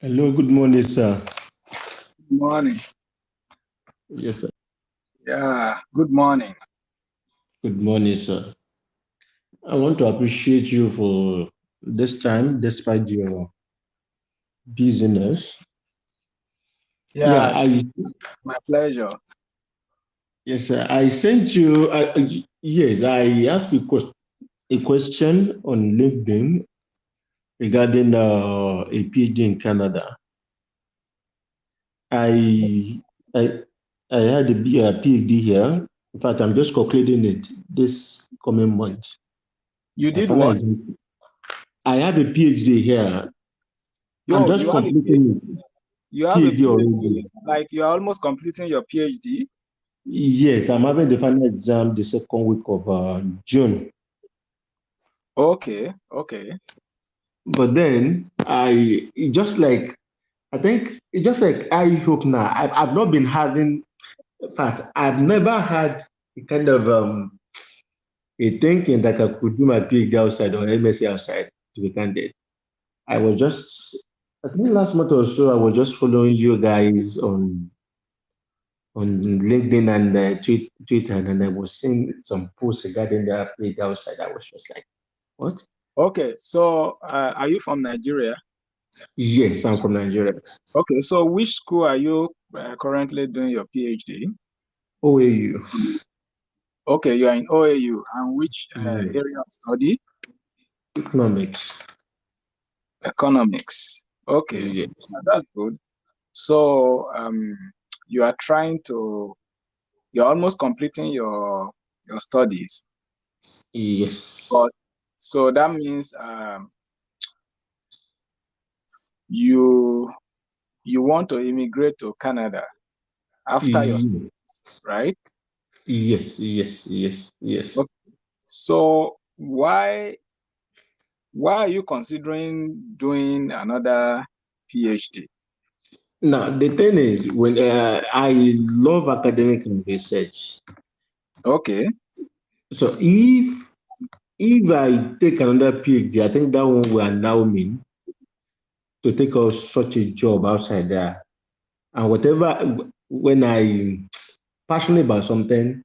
Hello, good morning, sir. Good morning. Yes, sir. Yeah, good morning. Good morning, sir. I want to appreciate you for this time, despite your busyness. Yeah, Yeah, my pleasure. yes, sir. I sent you. Yes, I asked you a question on LinkedIn regarding a PhD in Canada. I I I had a PhD here. In fact, I'm just concluding it this coming month. You My did final what? exam. I have a PhD here. I'm Yo, just you have a PhD. completing it. You have a PhD PhD. already. Like you're almost completing your PhD. Yes, I'm having the final exam the second week of June. Okay, okay. But then I think it's just like I hope now. I've not been having, in fact, I've never had a kind of a thinking that I could do my PhD outside or MSc outside, to be candid. I was just, I think last month or so, I was just following you guys on LinkedIn and Twitter, and I was seeing some posts regarding the PhD outside. I was just like, what? Okay, so are you from Nigeria? Yes, I'm from Nigeria. Okay, so which school are you currently doing your PhD? OAU. Okay, you are in OAU. And which Yes. area of study? Economics. Economics. Okay, Yes. that's good. So you are you're almost completing your studies. Yes. But so that means you you want to immigrate to Canada after your Ye- studies, right? Yes. Yes. Yes. Yes. Okay. So why are you considering doing another PhD? Now the thing is, when I love academic and research, Okay. so if I take another PhD, I think that one will allow me to take up such a job outside there. And whatever, when I passionate about something,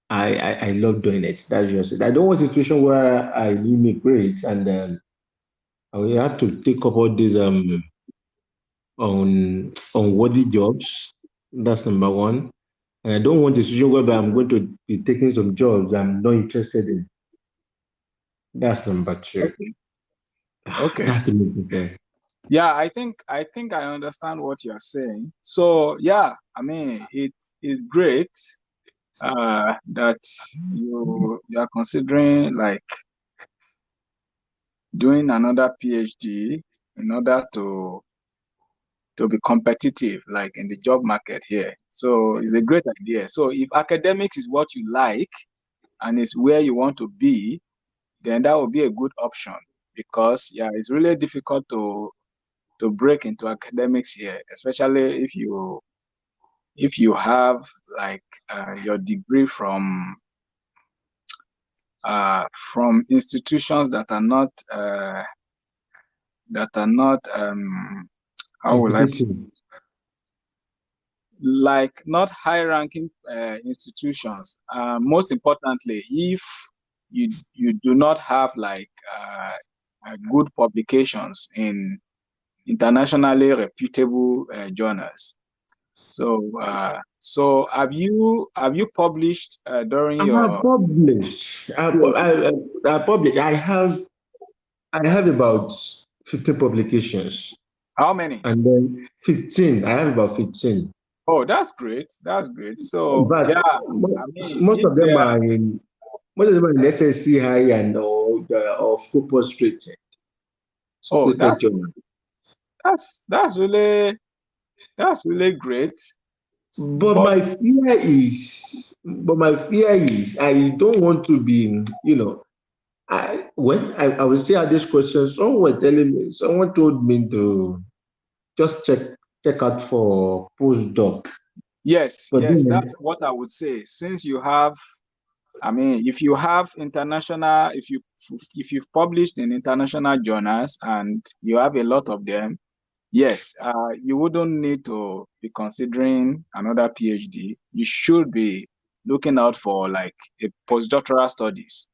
I love doing it. That's just it. I don't want a situation where I immigrate and I will have to take up all these unworthy jobs. That's number one. And I don't want a situation where I'm going to be taking some jobs I'm not interested in. That's number two. Okay. Okay. That's the main thing. Yeah, I think I understand what you're saying. So yeah, I mean it is great that you are considering like doing another PhD in order to be competitive, like in the job market here. So it's a great idea. So if academics is what you like and it's where you want to be, then that would be a good option because yeah, it's really difficult to break into academics here, especially if you have like your degree from institutions that are not how will I put Competitive. like not high ranking institutions. Most importantly, if you do not have like good publications in internationally reputable journals. So have you published during I have your published. PhD? I published. I have about 15 publications, How many? and then 15. I have about 15. Oh, that's great. That's great. So But yeah, I mean, most if of them there, are in most of them are in SSC high and or Scopus oh, rated journal. that's really great. But But my fear is, I don't want to be, I was say this question, someone told me to just check out for postdoc. yes, But yes, that's then, what I would say. Since you have, I mean, if you have international, if you've published in international journals and you have a lot of them, yes, you wouldn't need to be considering another PhD. You should be looking out for like a postdoctoral studies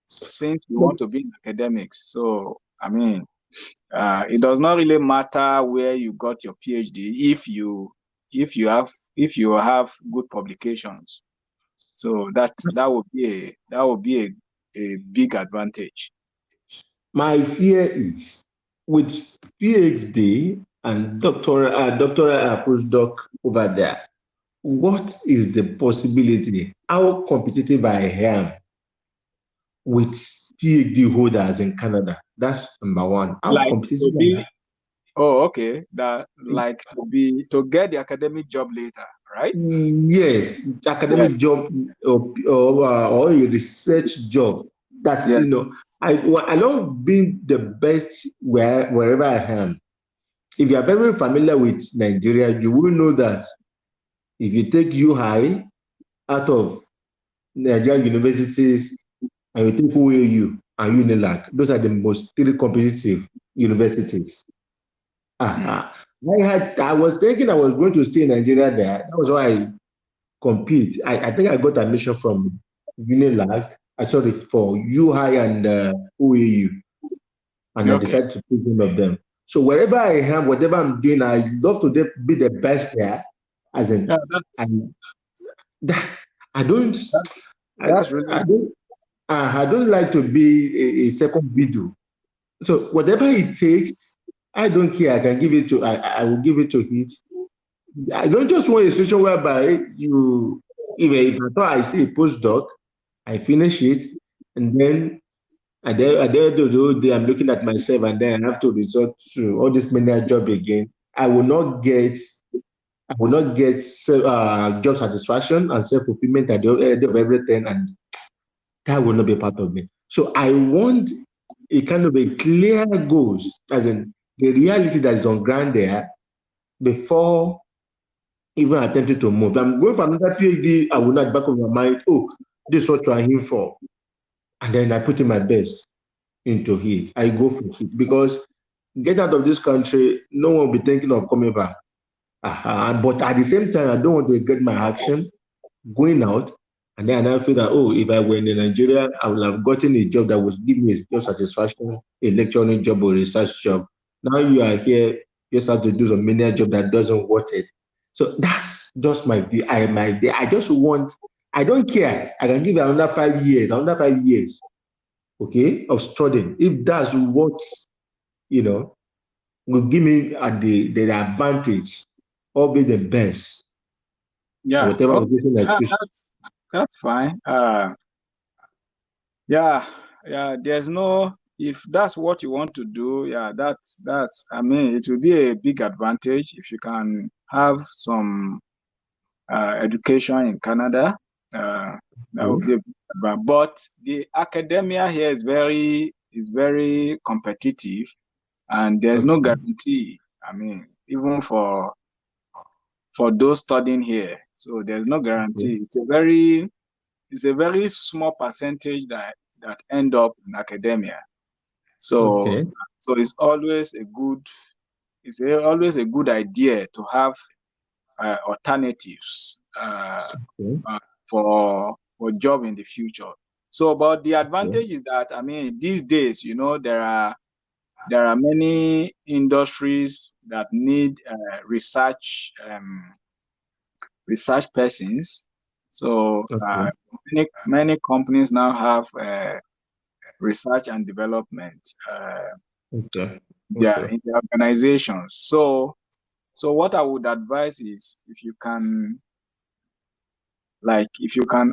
since you want to be in academics. So, I mean, it does not really matter where you got your PhD if you have good publications. So that would be a big advantage. My fear is with PhD and doctoral postdoc over there, what is the possibility? How competitive I am with PhD holders in Canada? That's number one. How Like competitive to be am Oh, okay. That I? like to get the academic job later, right? Yes, Yes, academic job or a research job. That's yes. I love being the best wherever I am. If you are very familiar with Nigeria, you will know that if you take UI out of Nigerian universities and you take OAU and UNILAG, those are the most three competitive universities. Mm. Ah, I was thinking I was going to stay in Nigeria there. That was why I compete. I think I got admission from UNILAG, sorry, for UI and OAU, and I Okay. decided to pick one of them. So wherever I am, whatever I'm doing, I love to be the best there. As Yeah, in, I, I don't, that's I, that's really I don't, I don't like to be a second widow. So whatever it takes, I don't care. I can give it to. I will give it to it. I don't just want a situation whereby if I thought I see a postdoc, I finish it, and then at the end of the whole day, I'm looking at myself, and then I have to resort to all this manual job again. I will not get job satisfaction and self fulfillment at the end of everything, and that will not be part of me. So I want a kind of a clear goals, as in the reality that is on ground there before even attempting to move. If I'm going for another PhD, I will not back of my mind, oh, this is what you're here for. And then I put in my best into it. I go for it because get out of this country, no one will be thinking of coming back. But at the same time, I don't want to regret my action going out. And then I feel that, oh, if I were in Nigeria, I would have gotten a job that would give me a job satisfaction, a lecturing job or research job. Now you are here, you just have to do some menial job that doesn't worth it. So that's just my view. I just want, I don't care. I can give it another 5 years, okay, of studying. If that's what, you know, will give me the advantage or be the best, yeah. whatever Okay. position I choose. That's fine. Yeah, yeah. There's no if that's what you want to do. Yeah, that's. I mean, it will be a big advantage if you can have some education in Canada. Uh, that would be a big advantage. But the academia here is very competitive, and there's no Okay, guarantee. I mean, even for those studying here, so there's no okay, guarantee. It's a very small percentage that end up in academia. So okay, so it's always a good idea to have alternatives okay, for job in the future. So, but the okay, advantage is that I mean these days, there are many industries that need research persons. So okay, many companies now have research and development okay, their okay, in their organizations. So what I would advise is if you can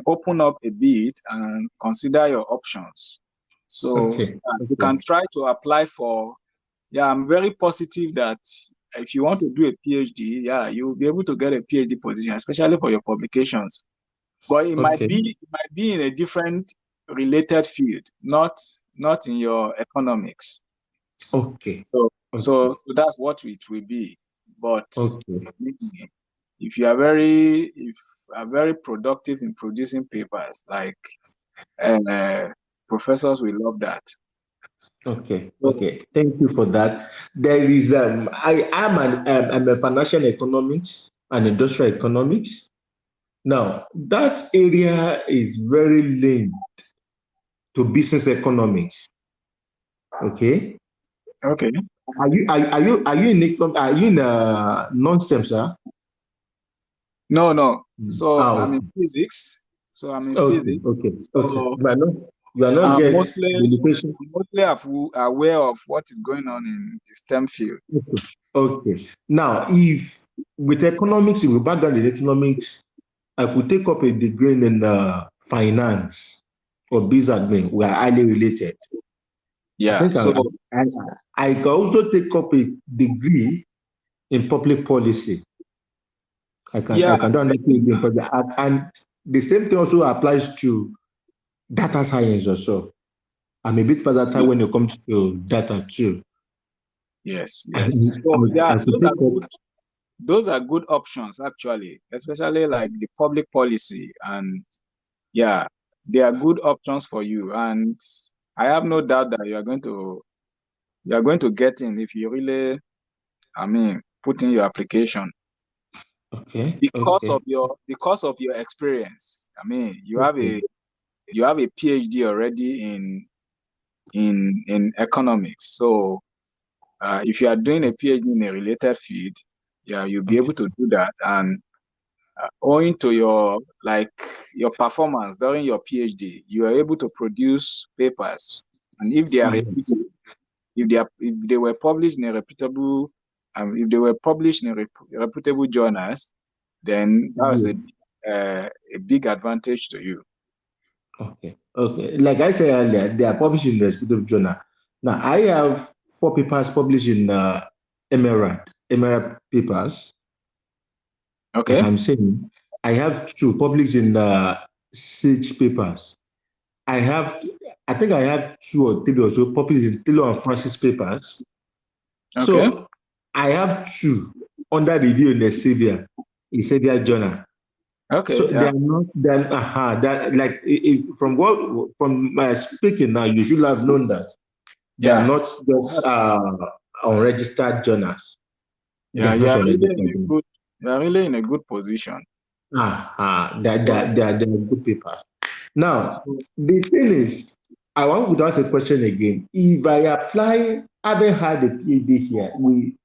open up a bit and consider your options. So okay, you okay, can try to apply for. Yeah, I'm very positive that if you want to do a PhD, yeah, you will be able to get a PhD position, especially for your publications. But it might okay, be it might be in a different related field, not in your economics. okay, So that's what it will be. But okay, if you are very productive in producing papers, like uh, professors will love that. Okay. Okay. Thank you for that. There is I'm a financial economics and industrial economics. Now that area is very linked to business economics. Okay. Okay. Are you in are you in non-STEM, sir? No, no. So I'm Oh, in physics. So I'm in okay, physics. okay, okay. So You are not I'm get mostly education. aware of what is going on in the STEM field. Okay. Okay. Now, if with economics, with background in economics, I could take up a degree in finance or business admin. We are highly related. I Yeah. think So I, I can also take up a degree in public policy. I yeah, can do another PhD in public, and the same thing also applies to data science also. I'm a bit versatile when it yes, comes to data too. yes, I, yes. So yeah, I should take up. those are good options actually, especially like the public policy and yeah, they are good options for you. And I have no doubt that you are going to get in if you really, I mean, put in your application Okay, okay, because of your experience. I mean, okay. you have a PhD already in economics. So if you are doing a PhD in a related field, yeah, you'll be Okay. able to do that. And owing to your performance during your PhD, you are able to produce papers. And if they are Yes, reputable, if they were published in a reputable, if they were published in reputable journals, then that was yes. a big advantage to you. Okay, okay. Like I said earlier, they are published in the respective journal. Now, I have four papers published in Emerald papers. Like Okay, I'm saying, I have two published in Sage papers. I have, I think I have two or three or so published in Taylor and Francis papers. okay, So I have two under review in the Savior Journal. okay, So they yeah, are not then that like from what from my speaking now, you should have known that they are yeah. not just unregistered journals. They Yeah, are you not are really in unregistered a journals. good, you are really in a good position. They are, So, they are good papers. Now so the thing is, I want to ask a question again. If I apply, having had a PhD here, we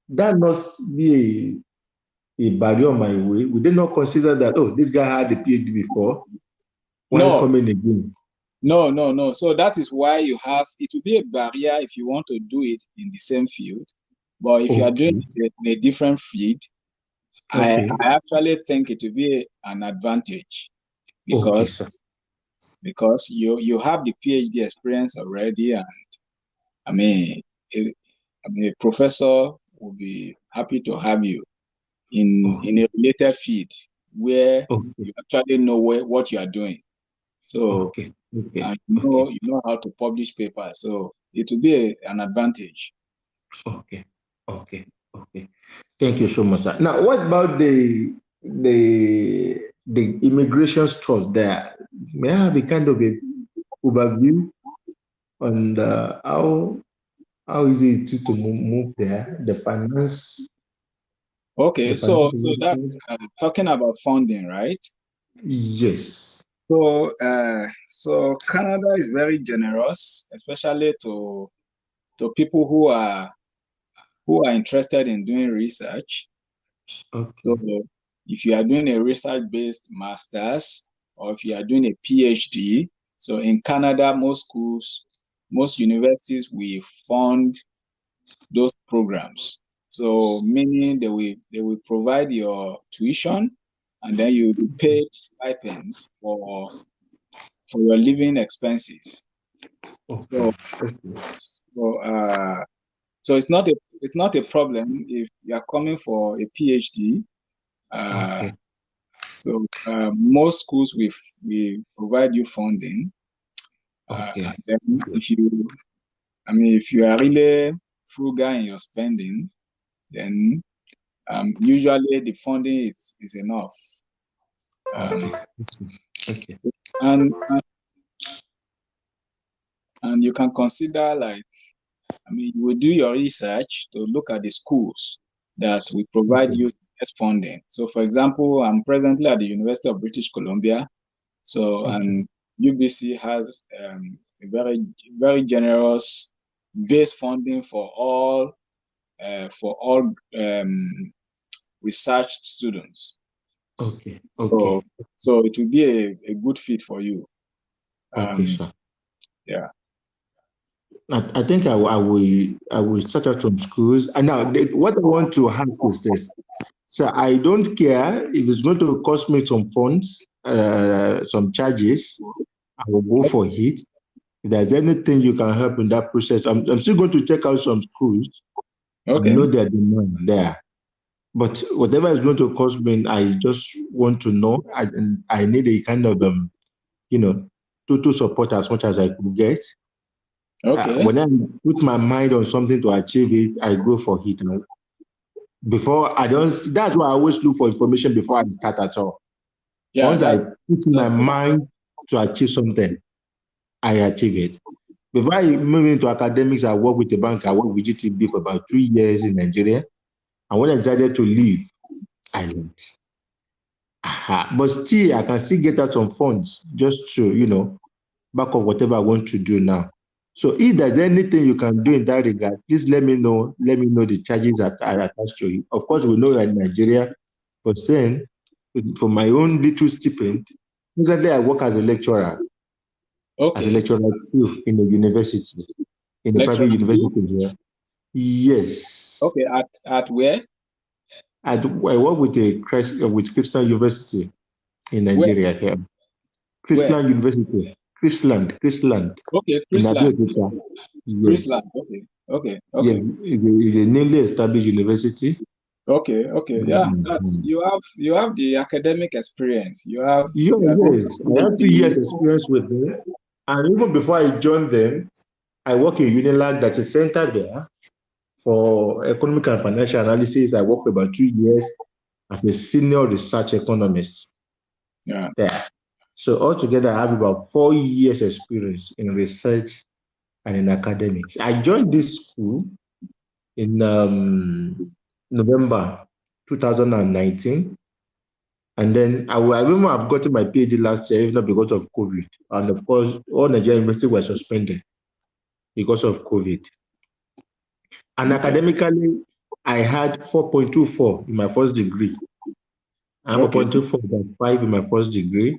that must be a barrier on my way. We did not consider that. Oh, this guy had a PhD before. Why no, coming again? no, no, no. So that is why it will be a barrier if you want to do it in the same field. But if you are doing Okay, it in a different field, okay, I actually think it will be an advantage okay, sir. because you have the PhD experience already, and I mean, a, a professor will be happy to have you in Okay, a related field where okay, you actually know what you are doing. So okay, okay, okay, you know how to publish papers. So it will be an advantage. okay, okay, okay. Thank you so much, sir. Now, what about the immigration stuff there? May I have a kind of a overview on how easy it is to move there, the finance, the Okay, so financial that stuff? talking about funding, right? Yes. So Canada is very generous, especially to people who are interested in doing research. So Okay. if you are doing a research-based master's or if you are doing a PhD, so in Canada, most schools, most universities will fund those programs. So meaning they will provide your tuition and then you'll be paid stipends for your living expenses. Okay. So so uh so it's not a problem if you are coming for a PhD. Uh, Okay. most schools we provide you funding, and Okay. then if you are really frugal in your spending, then usually the funding is enough. Um, Okay. Okay. and And you can consider, like, I mean, you will do your research to look at the schools that will provide Okay. you this funding. So, for example, I'm presently at the University of British Columbia. So, Okay. and UBC has a very, very generous base funding for all research students. Okay. So, Okay. so it will be a good fit for you. Okay, Um, sir. yeah. I think I will start out from schools. And now, what I want to ask is this. So I don't care if it's going to cost me some funds, some charges. I will go for it. If there's anything you can help in that process, I'm still going to check out some schools and Okay. know their demand there. But whatever is going to cost me, I just want to know. I need a kind of you know, total support as much as I could get. Okay. When I put my mind on something to achieve it, I go for it. Before I don't, that's why I always look for information before I start at all. Yeah, Once I that's put in my that's good. mind to achieve something, I achieve it. Before I move into academics, I work with the bank. I worked with GTB for about 3 years in Nigeria. And when I decided to leave, I left. But still, I can still get out some funds just to, back up whatever I want to do now. So if there's anything you can do in that regard, please let me know. Let me know the charges that are attached to it. Of course, we know that in Nigeria, but then for my own little stipend, presently I work as a Okay. lecturer too in a university, in a Lecture private too. university here. Yes. Okay. At where? I work with with Christian University in Where? Nigeria here. Where? Christian University, Chrisland Okay, in Chrisland. Abeokuta. Yes. Chrisland. Okay. Okay. Yes, Okay. it's a newly established university. Okay. Okay. Yeah. That's Mhm. you have the academic experience. Yeah, You are going to yes. I make have 2 years the experience with them. And even before I joined them, I work in Unilag, that's a center there for economic and financial analysis. I worked for about 2 years as a senior research economist yeah. there. So altogether, I have about 4 years experience in research and in academics. I joined this school in November 2019. And then I remember I've gotten my PhD last year, even because of COVID. And of course, all Nigerian universities were suspended because of COVID. And Okay. academically, I had 4.24 in my first degree. I have Okay. 4.24.5 in my first degree.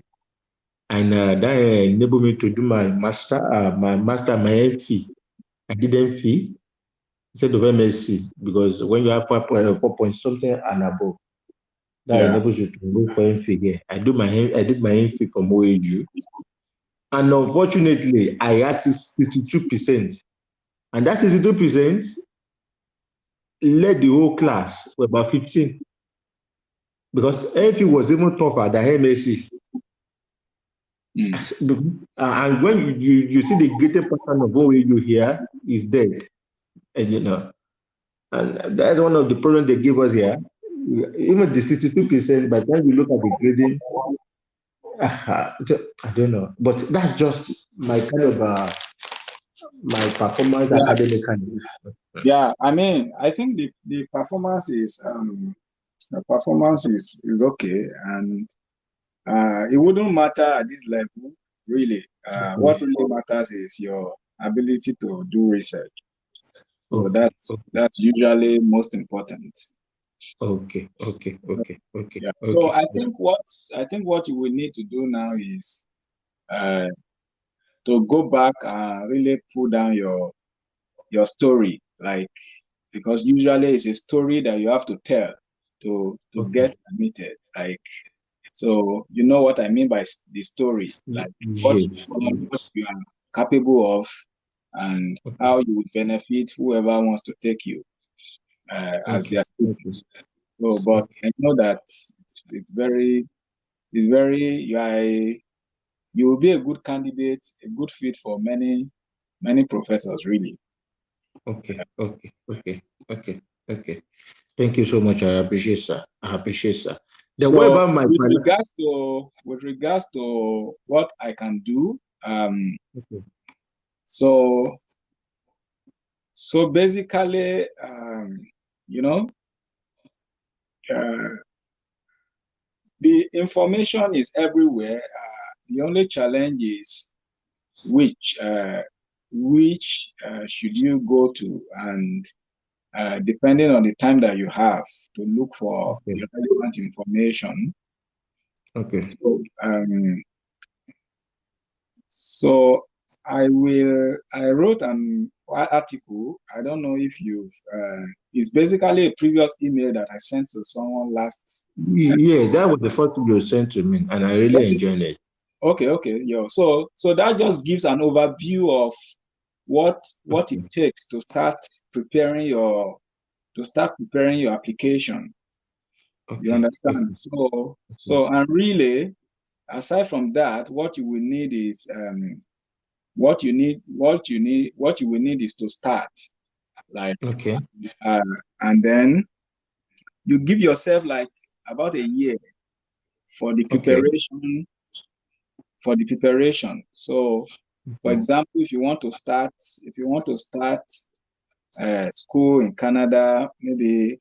And that enabled me to do my MPhil. I did MPhil instead of MSc, because when you have 4 point something and above, that Yeah. enables you to go for MPhil here. I did my MPhil from OAU. And unfortunately, I had 62%. And that 62% led the whole class with about 15. Because MPhil was even tougher than MSc. Mm. And when you see the greater pattern of OAU here is dead. And and that's one of the problems they give us here. Even the 62%, by the time you look at the grading, I don't know. But that's just my kind of my performance Yeah. academically. Yeah. I mean, I think the performance is okay, and it wouldn't matter at this level, really. What Okay. really matters is your ability to do research. So Okay. that's usually most important. Okay. Okay. Okay. Okay. Yeah. So Okay. I think what you will need to do now is uh, to go back and really pull down your story, like, because usually it's a story that you have to tell to Okay. get admitted. Like, so you know what I mean by the story, like what you've Yes. done, what Yes. you are capable of, and Okay. how you would benefit whoever wants to take you as Okay. their Okay. students. So, but Okay. I know that it's very you will be a good candidate, a good fit for many professors, really. Okay. Okay. Okay. Okay. Okay. Thank you so much. I appreciate, sir. I appreciate, sir. Then what So about my with final? regards to what I can do, Okay. So basically, you know, uh, the information is everywhere. The only challenge is which should you go to, and depending on the time that you have to look for Okay. the relevant information. Okay. So so I wrote an article. I don't know if you've it's basically a previous email that I sent to someone last. Yeah, that was the first video you sent to me, and I really enjoyed it. Okay, yeah. So that just gives an overview of what it Okay. takes to start preparing your application. You Okay. understand? Okay. So and really, aside from that, what you will need is what you will need is to start, like, Okay. uh, and then you give yourself like about a year for the Okay. preparation. So, for Okay. example, if you want to start school in Canada, maybe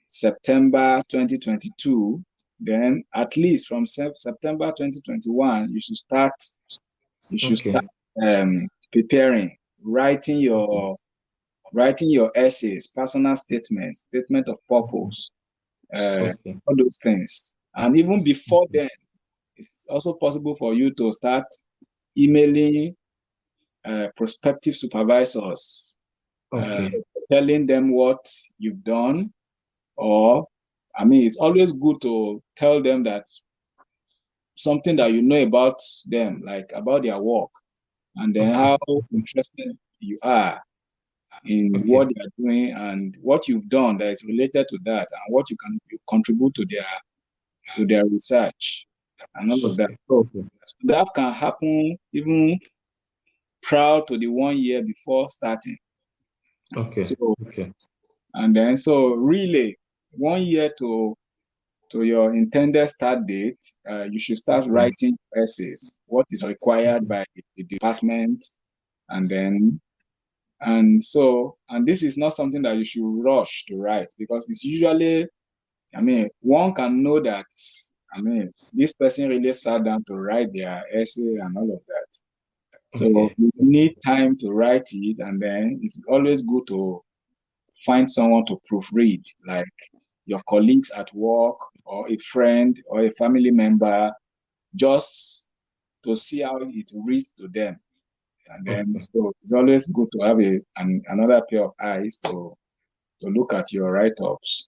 September 2022, then at least from September 2021, you should start Okay. preparing, writing your essays, personal statements, statement of purpose, Okay. all those things. And even before Okay. then, it's also possible for you to start emailing prospective supervisors, uh, Okay. telling them what you've done, or I mean, it's always good to tell them that something that you know about them, like about their work, and then Okay. how interested you are in Okay. what they are doing and what you've done that is related to that, and what you contribute to their research and all of that. Okay. So that can happen even prior to the 1 year before starting. Okay. So Okay. and then so really 1 year to your intended start date, you should start Okay. writing essays, what is required by the department, and then and this is not something that you should rush to write, because it's usually, I mean, one can know that, I mean, this person really sat down to write their essay and all of that. So Okay. you need time to write it, and then it's always good to find someone to proofread, like your colleagues at work or a friend or a family member, just to see how it reads to them. And then Okay. so it's always good to have another pair of eyes to look at your write-ups.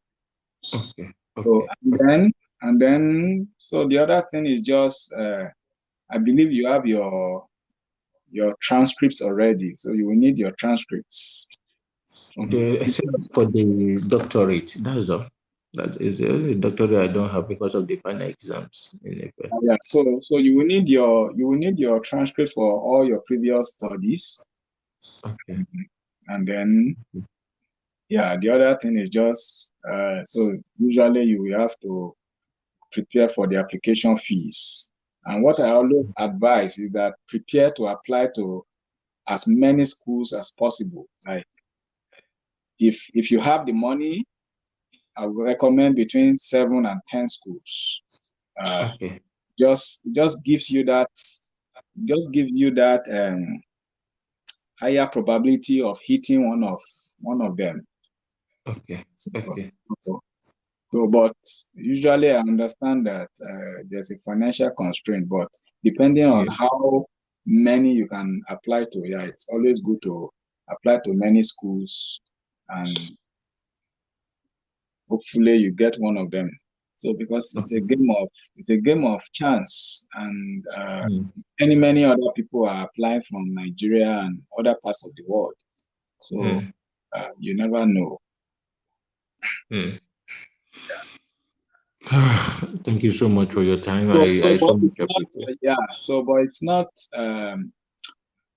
Okay. So Okay. so the other thing is just I believe you have your transcripts already. So you will need your transcripts from your Except previous. for the doctorate, that's all. That is the only doctorate I don't have because of the final exams in April. Yeah, so you will need your transcript for all your previous studies, Okay. and then yeah, the other thing is just so usually you will have to prepare for the application fees. And what I always advise is that prepare to apply to as many schools as possible. Like if you have the money, I would recommend between 7 and 10 schools. Uh, Okay. just gives you that higher probability of hitting one of them. Okay. So, Okay. but usually I understand that there's a financial constraint, but depending on Yeah. how many you can apply to, yeah, it's always good to apply to many schools, and hopefully you get one of them. So because Okay. it's a game of chance, and Mm. many other people are applying from Nigeria and other parts of the world. So Mm. you never know. Mm. Thank you so much for your time. So I but so much it's not, appreciate. but it's not.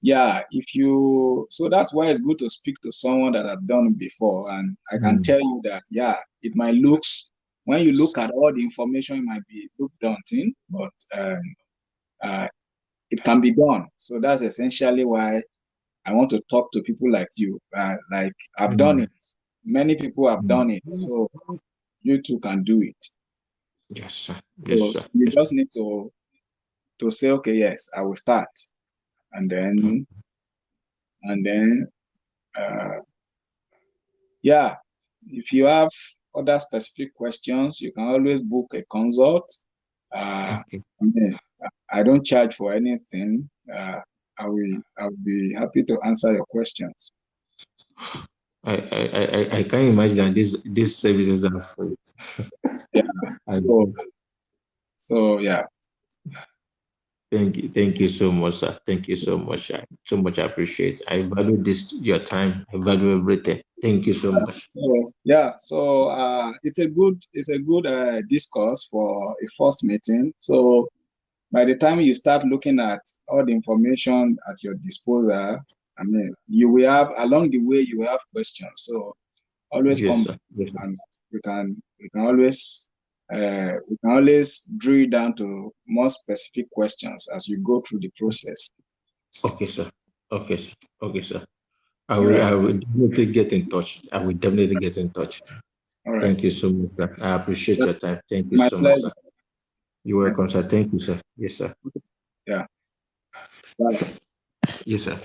Yeah, if you, so that's why it's good to speak to someone that have done it before, and I can Mm. tell you that, yeah, it might looks, when you look at all the information, it might be look daunting, but uh, it can be done. So that's essentially why I want to talk to people like you. Like I've done it. Many people have done it. So you too can do it. Yes, sir. Yes, So, sir. so you Yes, just need to say, okay, yes, I will start. And sir. then uh, yeah, if you have other specific questions, you can always book a consult. Okay. I mean, I don't charge for anything. I will be happy to answer your questions. I can't imagine that these services are free. Yeah. I So yeah. thank you so much, sir. Thank you so much. I so much appreciate. I value this your time. I value everything. Thank you so much. So yeah. So it's a good discourse for a first meeting. So by the time you start looking at all the information at your disposal, I mean, you will have along the way you will have questions. So always Yes, come sir. back Yes, sir. and we can always drill down to more specific questions as you go through the process. Okay, sir. Okay, sir. Okay, sir. All right. I will definitely get in touch. I will definitely get in touch. All right. Thank you so much, sir. I appreciate Yeah, your time. Thank you my so much, pleasure. sir. You're My welcome, sir. Thank you, sir. Yes, sir. Yeah. Bye. Yes, sir.